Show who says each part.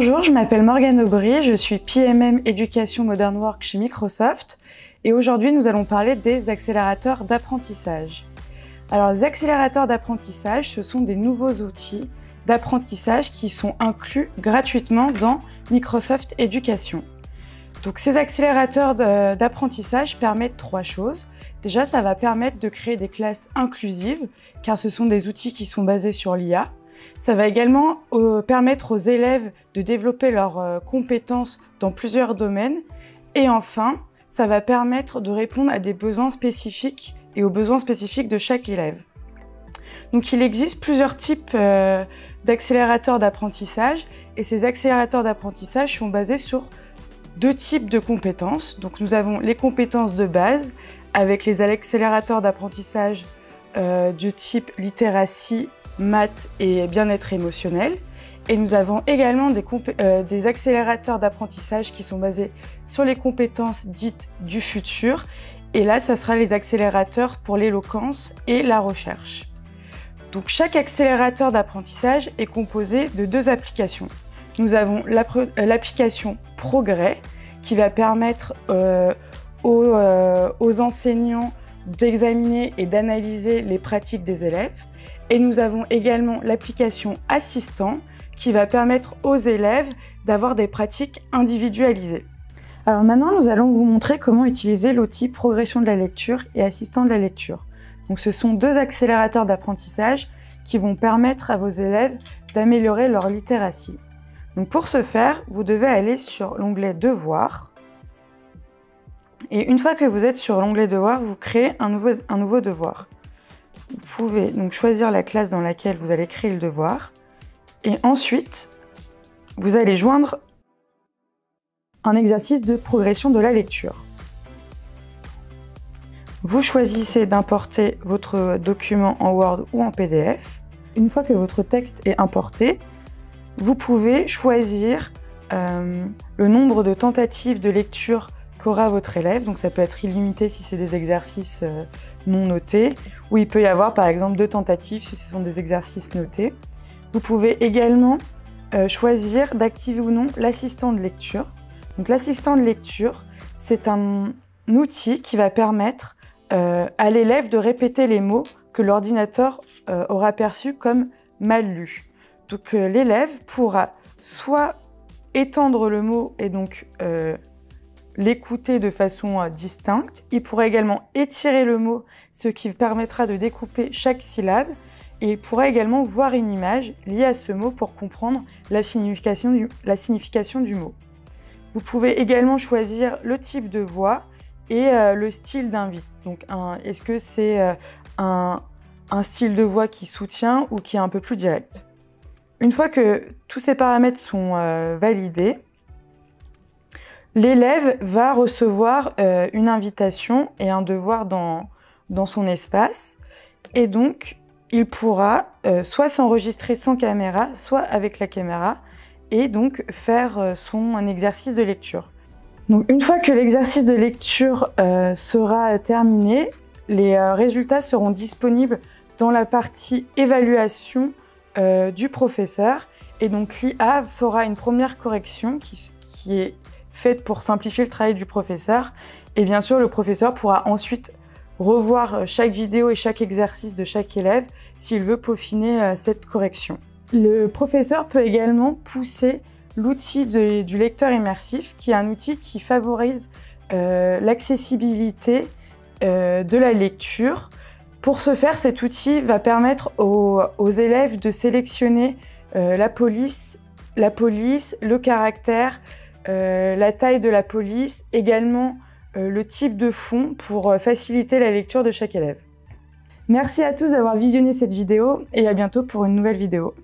Speaker 1: Bonjour, je m'appelle Morgane Aubry, je suis PMM Éducation Modern Work chez Microsoft et aujourd'hui nous allons parler des accélérateurs d'apprentissage. Alors les accélérateurs d'apprentissage, ce sont des nouveaux outils d'apprentissage qui sont inclus gratuitement dans Microsoft Education. Donc ces accélérateurs d'apprentissage permettent trois choses. Déjà, ça va permettre de créer des classes inclusives car ce sont des outils qui sont basés sur l'IA. Ça va également permettre aux élèves de développer leurs compétences dans plusieurs domaines. Et enfin, ça va permettre de répondre à des besoins spécifiques et aux besoins spécifiques de chaque élève. Donc il existe plusieurs types d'accélérateurs d'apprentissage et ces accélérateurs d'apprentissage sont basés sur deux types de compétences. Donc nous avons les compétences de base avec les accélérateurs d'apprentissage du type littératie, maths et bien-être émotionnel. Et nous avons également des accélérateurs d'apprentissage qui sont basés sur les compétences dites du futur. Et là, ça sera les accélérateurs pour l'éloquence et la recherche. Donc chaque accélérateur d'apprentissage est composé de deux applications. Nous avons l'application Progrès qui va permettre aux enseignants d'examiner et d'analyser les pratiques des élèves. Et nous avons également l'application Assistant qui va permettre aux élèves d'avoir des pratiques individualisées. Alors maintenant, nous allons vous montrer comment utiliser l'outil Progression de la lecture et Assistant de la lecture. Donc ce sont deux accélérateurs d'apprentissage qui vont permettre à vos élèves d'améliorer leur littératie. Donc pour ce faire, vous devez aller sur l'onglet Devoirs. Et une fois que vous êtes sur l'onglet Devoirs, vous créez un nouveau devoir. Vous pouvez donc choisir la classe dans laquelle vous allez créer le devoir. Et ensuite, vous allez joindre un exercice de progression de la lecture. Vous choisissez d'importer votre document en Word ou en PDF. Une fois que votre texte est importé, vous pouvez choisir le nombre de tentatives de lecture qu'aura votre élève. Donc ça peut être illimité si c'est des exercices non notés, ou il peut y avoir par exemple 2 tentatives si ce sont des exercices notés. Vous pouvez également choisir d'activer ou non l'assistant de lecture. Donc l'assistant de lecture, c'est un outil qui va permettre à l'élève de répéter les mots que l'ordinateur aura perçus comme mal lus. Donc l'élève pourra soit étendre le mot et donc l'écouter de façon distincte. Il pourra également étirer le mot, ce qui permettra de découper chaque syllabe. Et il pourra également voir une image liée à ce mot pour comprendre la signification du mot. Vous pouvez également choisir le type de voix et le style d'invite. Donc est-ce que c'est un style de voix qui soutient ou qui est un peu plus direct. Une fois que tous ces paramètres sont validés, l'élève va recevoir une invitation et un devoir dans son espace. Et donc, il pourra soit s'enregistrer sans caméra, soit avec la caméra, et donc faire un exercice de lecture. Donc, une fois que l'exercice de lecture sera terminé, les résultats seront disponibles dans la partie évaluation du professeur. Et donc, l'IA fera une première correction qui est faite pour simplifier le travail du professeur. Et bien sûr, le professeur pourra ensuite revoir chaque vidéo et chaque exercice de chaque élève s'il veut peaufiner cette correction. Le professeur peut également pousser l'outil du lecteur immersif, qui est un outil qui favorise l'accessibilité de la lecture. Pour ce faire, cet outil va permettre aux élèves de sélectionner la police, le caractère, la taille de la police, également le type de fond pour faciliter la lecture de chaque élève. Merci à tous d'avoir visionné cette vidéo et à bientôt pour une nouvelle vidéo.